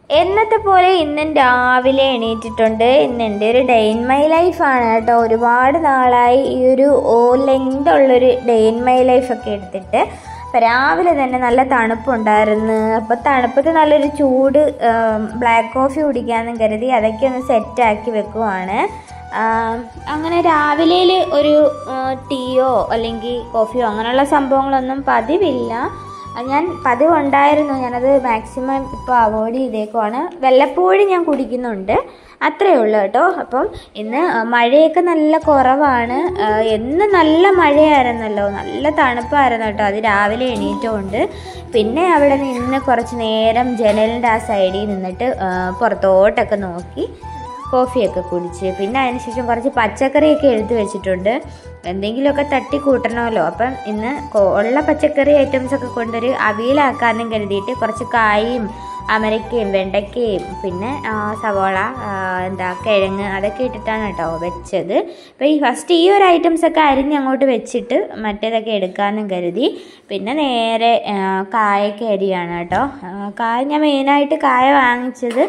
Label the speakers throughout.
Speaker 1: എന്നത്തെ പോലെ ഇന്നും രാവിലെ എണീറ്റിട്ടുണ്ട്. ഇന്ന് എൻ്റെ ഒരു ഡേ ഇൻ മൈ ലൈഫാണ് കേട്ടോ. ഒരുപാട് നാളായി ഈ ഒരു ലെങ്ത് ഉള്ളൊരു ഡേ ഇൻ മൈ ലൈഫൊക്കെ എടുത്തിട്ട്. അപ്പം രാവിലെ തന്നെ നല്ല തണുപ്പുണ്ടായിരുന്നു. അപ്പോൾ തണുപ്പത്ത് നല്ലൊരു ചൂട് ബ്ലാക്ക് കോഫി കുടിക്കാമെന്ന് കരുതി അതൊക്കെ ഒന്ന് സെറ്റാക്കി വെക്കുവാണ്. അങ്ങനെ രാവിലെ ഒരു ടീയോ അല്ലെങ്കിൽ കോഫിയോ അങ്ങനെയുള്ള സംഭവങ്ങളൊന്നും പതിവില്ല. ഞാൻ പതിവുണ്ടായിരുന്നു, ഞാനത് മാക്സിമം ഇപ്പോൾ അവോയ്ഡ് ചെയ്തേക്കുവാണ്. വല്ലപ്പോഴും ഞാൻ കുടിക്കുന്നുണ്ട്, അത്രയേ ഉള്ളൂ കേട്ടോ. അപ്പം ഇന്ന് മഴയൊക്കെ നല്ല കുറവാണ്. എന്നും നല്ല മഴയായിരുന്നല്ലോ, നല്ല തണുപ്പായിരുന്നു കേട്ടോ. അത് രാവിലെ എണീറ്റുകൊണ്ട് പിന്നെ അവിടെ നിന്ന് കുറച്ച് നേരം ജനലിൻ്റെ ആ സൈഡിൽ നിന്നിട്ട് പുറത്തോട്ടൊക്കെ നോക്കി കോഫിയൊക്കെ കുടിച്ച് പിന്നെ അതിനുശേഷം കുറച്ച് പച്ചക്കറിയൊക്കെ എടുത്ത് വെച്ചിട്ടുണ്ട്. എന്തെങ്കിലുമൊക്കെ തട്ടി കൂട്ടണമല്ലോ. അപ്പം ഇന്ന് ഉള്ള പച്ചക്കറി ഐറ്റംസൊക്കെ കൊണ്ടൊരു അവിയലാക്കാമെന്നും കരുതിയിട്ട് കുറച്ച് കായും അമരക്കയും വെണ്ടയ്ക്കയും പിന്നെ സവോള കിഴങ്ങ് അതൊക്കെ ഇട്ടിട്ടാണ് കേട്ടോ വെച്ചത്. അപ്പോൾ ഫസ്റ്റ് ഈ ഒരു ഐറ്റംസൊക്കെ അരിഞ്ഞ് അങ്ങോട്ട് വെച്ചിട്ട് മറ്റേതൊക്കെ എടുക്കാമെന്നും കരുതി. പിന്നെ നേരെ കായൊക്കെ അരിയാണ് കേട്ടോ. കായ ഞാൻ മെയിനായിട്ട് കായ വാങ്ങിച്ചത്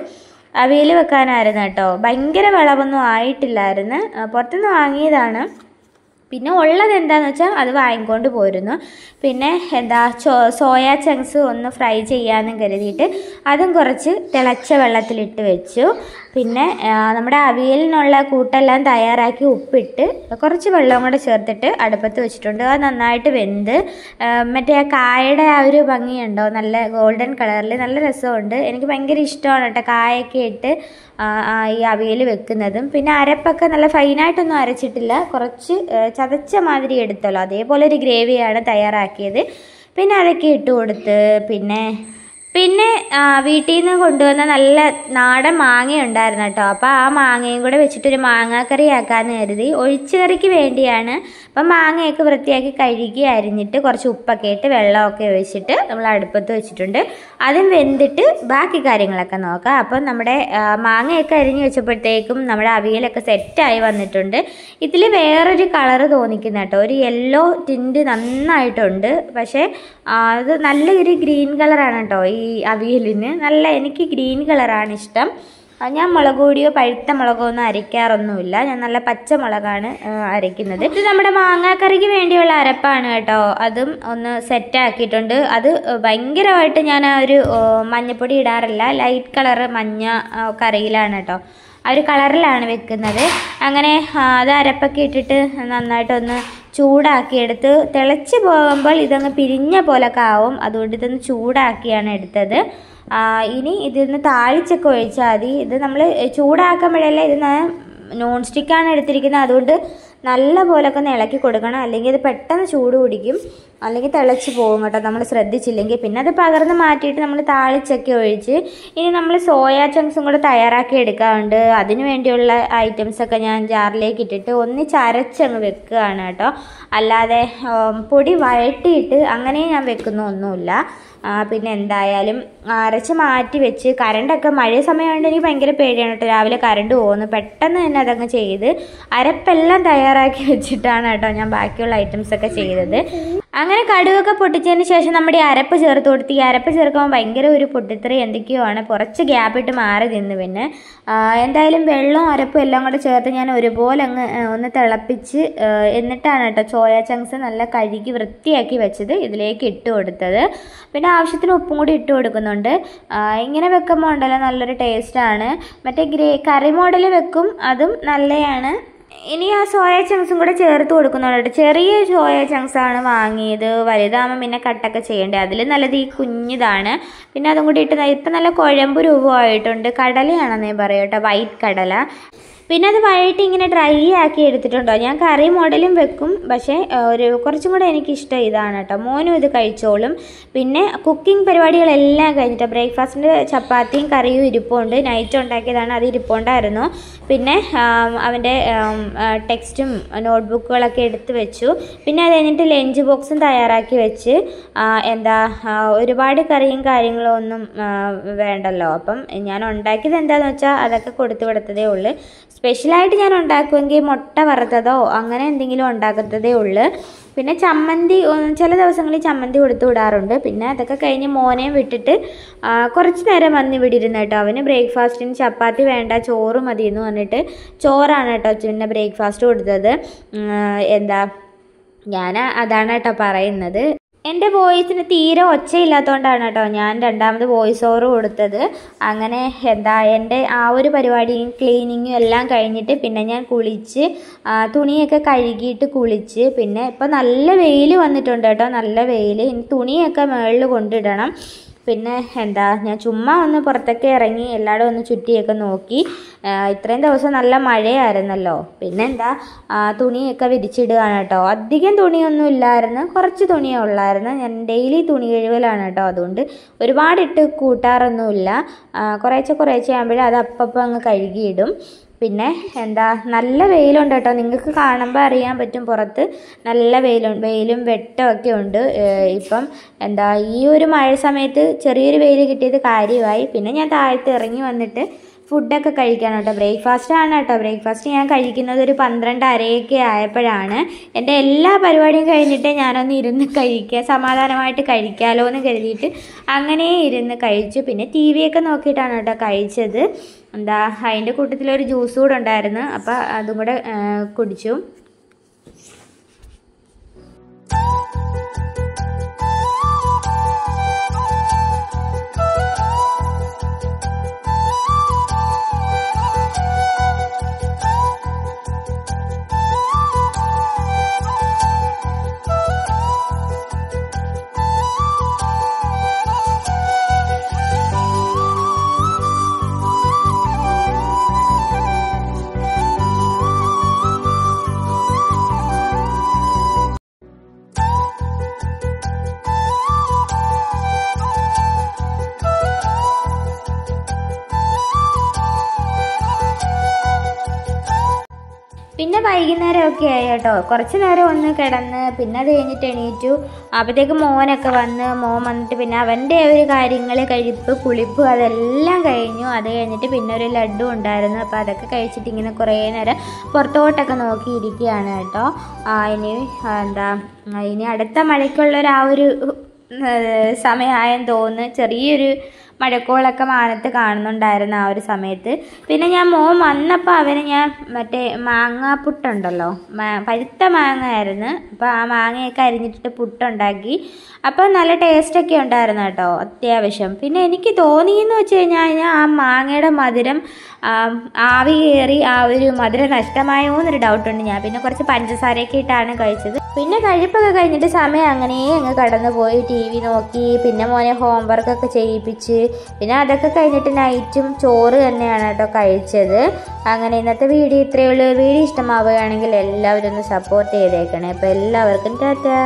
Speaker 1: അവിയൽ വെക്കാനായിരുന്നു കേട്ടോ. ഭയങ്കര വിളവൊന്നും ആയിട്ടില്ലായിരുന്നു, പുറത്തുനിന്ന് വാങ്ങിയതാണ്. പിന്നെ ഉള്ളത് എന്താണെന്ന് വെച്ചാൽ അത് വാങ്ങിക്കൊണ്ട് പോരുന്നു. പിന്നെ സോയാ ചങ്ക്സ് ഒന്ന് ഫ്രൈ ചെയ്യാമെന്നും കരുതിയിട്ട് അതും കുറച്ച് തിളച്ച വെള്ളത്തിലിട്ട് വെച്ചു. പിന്നെ നമ്മുടെ അവിയലിനുള്ള കൂട്ടെല്ലാം തയ്യാറാക്കി ഉപ്പിട്ട് കുറച്ച് വെള്ളം കൂടെ ചേർത്തിട്ട് അടുപ്പത്ത് വെച്ചിട്ടുണ്ട്. അത് നന്നായിട്ട് വെന്ത് മറ്റേ ആ കായയുടെ ആ ഒരു ഭംഗിയുണ്ടോ, നല്ല ഗോൾഡൻ കളറിൽ നല്ല രസമുണ്ട്. എനിക്ക് ഭയങ്കര ഇഷ്ടമാണ് കേട്ടോ കായൊക്കെ ഇട്ട് ഈ അവിയൽ വെക്കുന്നതും. പിന്നെ അരപ്പൊക്കെ നല്ല ഫൈനായിട്ടൊന്നും അരച്ചിട്ടില്ല, കുറച്ച് ചതച്ച മാതിരി എടുത്തല്ലോ, അതേപോലെ ഒരു ഗ്രേവിയാണ് തയ്യാറാക്കിയത്. പിന്നെ അതൊക്കെ ഇട്ട് കൊടുത്ത് പിന്നെ വീട്ടിൽ നിന്ന് കൊണ്ടുവന്ന നല്ല നാടൻ മാങ്ങ ഉണ്ടായിരുന്നു കേട്ടോ. അപ്പോൾ ആ മാങ്ങയും കൂടെ വെച്ചിട്ടൊരു മാങ്ങാക്കറി ആക്കാമെന്ന് കരുതി. ഒഴിച്ചുകറിക്ക് വേണ്ടിയാണ്. അപ്പം മാങ്ങയൊക്കെ വൃത്തിയാക്കി കഴുകി അരിഞ്ഞിട്ട് കുറച്ച് ഉപ്പൊക്കെ ഇട്ട് വെള്ളമൊക്കെ ഒഴിച്ചിട്ട് നമ്മൾ അടുപ്പത്ത് വെച്ചിട്ടുണ്ട്. അതും വെന്തിട്ട് ബാക്കി കാര്യങ്ങളൊക്കെ നോക്കാം. അപ്പം നമ്മുടെ മാങ്ങയൊക്കെ അരിഞ്ഞ് വെച്ചപ്പോഴത്തേക്കും നമ്മുടെ അവിയലൊക്കെ സെറ്റായി വന്നിട്ടുണ്ട്. ഇതിൽ വേറൊരു കളറ് തോന്നിക്കുന്ന കേട്ടോ, ഒരു യെല്ലോ ടിൻറ്റ് നന്നായിട്ടുണ്ട്. പക്ഷേ അത് നല്ലൊരു ഗ്രീൻ കളറാണ് കേട്ടോ ഈ അവിയലിന്. എനിക്ക് ഗ്രീൻ കളറാണ് ഇഷ്ടം. ഞാൻ മുളക് പൊടിയോ പഴുത്ത മുളകോ ഒന്നും അരയ്ക്കാറൊന്നുമില്ല, ഞാൻ നല്ല പച്ചമുളകാണ് അരയ്ക്കുന്നത്. ഇത് നമ്മുടെ മാങ്ങാക്കറിക്ക് വേണ്ടിയുള്ള അരപ്പാണ് കേട്ടോ. അതും ഒന്ന് സെറ്റാക്കിയിട്ടുണ്ട്. അത് ഭയങ്കരമായിട്ട് ഞാൻ ഒരു മഞ്ഞപ്പൊടി ഇടാറില്ല, ലൈറ്റ് കളറ് മഞ്ഞ കറിയിലാണ് കേട്ടോ, ആ ഒരു കളറിലാണ് വെക്കുന്നത്. അങ്ങനെ അത് അരപ്പൊക്കെ ഇട്ടിട്ട് നന്നായിട്ടൊന്ന് ചൂടാക്കിയെടുത്ത് തിളച്ച് പോകുമ്പോൾ ഇതങ്ങ് പിരിഞ്ഞ പോലൊക്കെ ആവും. അതുകൊണ്ട് ഇതൊന്ന് ചൂടാക്കിയാണ് എടുത്തത്. ഇനി ഇതിന്ന് താളിച്ചൊക്കെ ഒഴിച്ചാൽ മതി. ഇത് നമ്മൾ ചൂടാക്കുമ്പോഴല്ല, ഇത് നോൺ സ്റ്റിക്കാണ് എടുത്തിരിക്കുന്നത്, അതുകൊണ്ട് നല്ല പോലൊക്കെ ഒന്ന് ഇളക്കി കൊടുക്കണം, അല്ലെങ്കിൽ ഇത് പെട്ടെന്ന് ചൂട് പിടിക്കും, അല്ലെങ്കിൽ തിളച്ച് പോകും കേട്ടോ നമ്മൾ ശ്രദ്ധിച്ചില്ലെങ്കിൽ. പിന്നെ അത് പകർന്ന് മാറ്റിയിട്ട് നമ്മൾ താളിച്ചൊക്കെ ഒഴിച്ച് ഇനി നമ്മൾ സോയാ ചങ്ക്സും കൂടെ തയ്യാറാക്കി എടുക്കാറുണ്ട്. അതിന് വേണ്ടിയുള്ള ഐറ്റംസൊക്കെ ഞാൻ ജാറിലേക്ക് ഇട്ടിട്ട് ഒന്നിച്ചരച്ചങ്ങ് വെക്കുകയാണ് കേട്ടോ. അല്ലാതെ പൊടി വഴട്ടിയിട്ട് അങ്ങനെ ഞാൻ വെക്കുന്ന ഒന്നുമില്ല. പിന്നെ എന്തായാലും അരച്ച് മാറ്റി വെച്ച് കറണ്ടൊക്കെ മഴ സമയമായതുകൊണ്ട് എനിക്ക് ഭയങ്കര പേടിയാണ് കേട്ടോ, രാവിലെ കറണ്ട് പോകുന്നു. പെട്ടെന്ന് തന്നെ അതങ്ങ് ചെയ്ത് അരപ്പെല്ലാം തയ്യാറാക്കി വെച്ചിട്ടാണ് കേട്ടോ ഞാൻ ബാക്കിയുള്ള ഐറ്റംസൊക്കെ ചെയ്തത്. അങ്ങനെ കടുവൊക്കെ പൊട്ടിച്ചതിന് ശേഷം നമ്മുടെ ഈ അരപ്പ് ചേർത്ത് കൊടുത്ത്, ഈ അരപ്പ് ചേർക്കുമ്പോൾ ഭയങ്കര ഒരു പൊട്ടിത്തെറി എന്തൊക്കെയോ ആണ്, കുറച്ച് ഗ്യാപ്പിട്ട് മാറി നിന്ന്. പിന്നെ എന്തായാലും വെള്ളവും അരപ്പും എല്ലാം കൂടെ ചേർത്ത് ഞാൻ ഒരുപോലെ അങ്ങ് ഒന്ന് തിളപ്പിച്ച് എന്നിട്ടാണ് കേട്ടോ സോയാ ചങ്ക്സ് നല്ല കഴുകി വൃത്തിയാക്കി വെച്ചത് ഇതിലേക്ക് ഇട്ട് കൊടുത്തത്. പിന്നെ ആവശ്യത്തിന് ഉപ്പും കൂടി ഇട്ട് കൊടുക്കുന്നുണ്ട്. ഇങ്ങനെ വെക്കുമ്പോൾ ഉണ്ടല്ലോ നല്ലൊരു ടേസ്റ്റാണ്. മറ്റേ കറി മോഡൽ വെക്കും, അതും നല്ലതാണ്. ഇനി ആ സോയാ ചങ്ക്സും കൂടെ ചേർത്ത് കൊടുക്കുന്നുണ്ട്. ചെറിയ സോയാ ചങ്ക്സാണ് വാങ്ങിയത്, വലുതാകുമ്പോൾ പിന്നെ കട്ടൊക്കെ ചെയ്യേണ്ടത്. അതിൽ നല്ലത് ഈ കുഞ്ഞിതാണ്. പിന്നെ അതും കൂടി ഇട്ട് ഇപ്പം നല്ല കുഴമ്പ് രൂപമായിട്ടുണ്ട്. കടലയാണെന്നേ പറയും കേട്ടോ, വൈറ്റ് കടല. പിന്നെ അത് വഴറ്റി ഇങ്ങനെ ഡ്രൈ ആക്കി എടുത്തിട്ടുണ്ടോ. ഞാൻ കറി മോഡലും വെക്കും, പക്ഷേ കുറച്ചും കൂടെ എനിക്കിഷ്ടം ഇതാണ് കേട്ടോ. മോനും ഇത് കഴിച്ചോളും. പിന്നെ കുക്കിംഗ് പരിപാടികളെല്ലാം കഴിഞ്ഞിട്ട് ബ്രേക്ക്ഫാസ്റ്റിൻ്റെ ചപ്പാത്തിയും കറിയും ഇരിപ്പുണ്ട്, നൈറ്റ് ഉണ്ടാക്കിയതാണ്, അത് ഇരിപ്പുണ്ടായിരുന്നു. പിന്നെ അവൻ്റെ ടെക്സ്റ്റും നോട്ട്ബുക്കുകളൊക്കെ എടുത്ത് വെച്ചു. പിന്നെ അത് കഴിഞ്ഞിട്ട് ലഞ്ച് ബോക്സും തയ്യാറാക്കി വെച്ച്. ഒരുപാട് കറിയും കാര്യങ്ങളും ഒന്നും വേണ്ടല്ലോ. അപ്പം ഞാൻ ഉണ്ടാക്കിയത് എന്താണെന്ന് വെച്ചാൽ അതൊക്കെ കൊടുത്തു വിടത്തതേ ഉള്ളൂ. സ്പെഷ്യലായിട്ട് ഞാൻ ഉണ്ടാക്കുമെങ്കിൽ മുട്ട വറുത്തതോ അങ്ങനെ എന്തെങ്കിലും ഉണ്ടാക്കത്തതേ ഉള്ളൂ. പിന്നെ ചമ്മന്തി ചില ദിവസങ്ങളിൽ ചമ്മന്തി കൊടുത്തു വിടാറുണ്ട്. പിന്നെ അതൊക്കെ കഴിഞ്ഞ് മോനെയും വിട്ടിട്ട് കുറച്ച് നേരം വന്ന് ഇവിടെ ഇരുന്ന് കേട്ടോ. അവന് ബ്രേക്ക്ഫാസ്റ്റിന് ചപ്പാത്തി വേണ്ട, ചോറ് മതി എന്ന് പറഞ്ഞിട്ട് ചോറാണ് കേട്ടോ പിന്നെ ബ്രേക്ക്ഫാസ്റ്റ് കൊടുത്തത്. ഞാൻ അതാണ് കേട്ടോ പറയുന്നത്. എൻ്റെ വോയിസിന് തീരെ ഒച്ചയില്ലാത്തതുകൊണ്ടാണ് കേട്ടോ ഞാൻ രണ്ടാമത് വോയിസ് ഓവർ കൊടുത്തത്. അങ്ങനെ എൻ്റെ ആ ഒരു പരിപാടിയും ക്ലീനിങ്ങും എല്ലാം കഴിഞ്ഞിട്ട് പിന്നെ ഞാൻ കുളിച്ച് തുണിയൊക്കെ കഴുകിയിട്ട് കുളിച്ച്, പിന്നെ ഇപ്പം നല്ല വെയിൽ വന്നിട്ടുണ്ട് കേട്ടോ, നല്ല വെയിൽ. ഇനി തുണിയൊക്കെ മുകളിൽ കൊണ്ടിടണം. പിന്നെ ഞാൻ ചുമ്മാ ഒന്ന് പുറത്തൊക്കെ ഇറങ്ങി എല്ലായിടും ഒന്ന് ചുറ്റിയൊക്കെ നോക്കി. ഇത്രയും ദിവസം നല്ല മഴയായിരുന്നല്ലോ. പിന്നെ തുണിയൊക്കെ വിരിച്ചിടുകയാണ് കേട്ടോ. അധികം തുണിയൊന്നും ഇല്ലായിരുന്നു, കുറച്ച് തുണിയേ ഉള്ളായിരുന്നു. ഞാൻ ഡെയിലി തുണി കഴുകലാണ് കേട്ടോ, അതുകൊണ്ട് ഒരുപാടിട്ട് കൂട്ടാറൊന്നുമില്ല. കുറേശ്ശെ ആകുമ്പോഴേ അത് അപ്പം അങ്ങ് കഴുകിയിടും. പിന്നെ നല്ല വെയിലുണ്ട് കേട്ടോ, നിങ്ങൾക്ക് കാണുമ്പോൾ അറിയാൻ പറ്റും പുറത്ത് നല്ല വെയിലും വെട്ടമൊക്കെ ഉണ്ട്. ഇപ്പം ഈ ഒരു മഴ സമയത്ത് ചെറിയൊരു വെയിൽ കിട്ടിയത് കാര്യമായി. പിന്നെ ഞാൻ താഴത്ത് ഇറങ്ങി വന്നിട്ട് ഫുഡൊക്കെ കഴിക്കാണ് കേട്ടോ. ബ്രേക്ക്ഫാസ്റ്റാണ് കേട്ടോ. ബ്രേക്ക്ഫാസ്റ്റ് ഞാൻ കഴിക്കുന്നത് ഒരു 12:30 ആയപ്പോഴാണ്. എൻ്റെ എല്ലാ പരിപാടിയും കഴിഞ്ഞിട്ട് ഞാനൊന്ന് ഇരുന്ന് സമാധാനമായിട്ട് കഴിക്കാമല്ലോ എന്ന് കരുതിയിട്ട് അങ്ങനെ ഇരുന്ന് കഴിച്ചു. പിന്നെ TV ഒക്കെ നോക്കിയിട്ടാണ് കേട്ടോ കഴിച്ചത്. അതിൻ്റെ കൂട്ടത്തിലൊരു ജ്യൂസ് കൂടെ ഉണ്ടായിരുന്നു, അപ്പോൾ അതും കൂടെ കുടിച്ചു. പിന്നെ വൈകുന്നേരമൊക്കെ ആയി കേട്ടോ. കുറച്ച് നേരം ഒന്ന് കിടന്ന് പിന്നെ അത് കഴിഞ്ഞിട്ട് എണീറ്റു. അപ്പോഴത്തേക്ക് മോനൊക്കെ മോൻ വന്നിട്ട് പിന്നെ അവൻ്റെ ഒരു കാര്യങ്ങൾ, കഴിപ്പ്, കുളിപ്പ് അതെല്ലാം കഴിഞ്ഞു. അത് കഴിഞ്ഞിട്ട് പിന്നെ ഒരു ലഡ്ഡു ഉണ്ടായിരുന്നു, അപ്പോൾ അതൊക്കെ കഴിച്ചിട്ട് ഇങ്ങനെ കുറേ നേരം പുറത്തോട്ടൊക്കെ നോക്കിയിരിക്കുകയാണ് കേട്ടോ. ഇനി അടുത്ത മഴയ്ക്കുള്ളൊരു ആ ഒരു സമയമായെന്ന് തോന്നുന്നു. ചെറിയൊരു മഴക്കോളൊക്കെ മാനത്ത് കാണുന്നുണ്ടായിരുന്നു ആ ഒരു സമയത്ത്. പിന്നെ മോൻ വന്നപ്പോൾ അവന് ഞാൻ മറ്റേ മാങ്ങ പുട്ടുണ്ടല്ലോ, പഴുത്ത മാങ്ങ ആയിരുന്നു, അപ്പോൾ ആ മാങ്ങയൊക്കെ അരിഞ്ഞിട്ടിട്ട് പുട്ടുണ്ടാക്കി. അപ്പോൾ നല്ല ടേസ്റ്റൊക്കെ ഉണ്ടായിരുന്നു കേട്ടോ, അത്യാവശ്യം. പിന്നെ എനിക്ക് തോന്നിയെന്ന് വെച്ച് കഴിഞ്ഞാൽ ആ മാങ്ങയുടെ മധുരം ആവി കയറി ആ ഒരു മധുരം നഷ്ടമായോ എന്നൊരു ഡൗട്ടുണ്ട്. ഞാൻ പിന്നെ കുറച്ച് പഞ്ചസാരയൊക്കെ ഇട്ടാണ് കഴിച്ചത്. പിന്നെ കഴിപ്പൊക്കെ കഴിഞ്ഞിട്ട് സമയം അങ്ങനെ അങ്ങ് കടന്നു പോയി. TV നോക്കി, പിന്നെ മോനെ ഹോംവർക്കൊക്കെ ചെയ്യിപ്പിച്ച്, പിന്നെ അതൊക്കെ കഴിഞ്ഞിട്ട് നൈറ്റും ചോറ് തന്നെയാണ് കേട്ടോ കഴിച്ചത്. അങ്ങനെ ഇന്നത്തെ വീഡിയോ ഇത്രയേ ഉള്ളൂ. വീഡിയോ ഇഷ്ടമാവുകയാണെങ്കിൽ എല്ലാവരും ഒന്ന് സപ്പോർട്ട് ചെയ്തേക്കണേ. അപ്പോൾ എല്ലാവർക്കും ടാറ്റാ.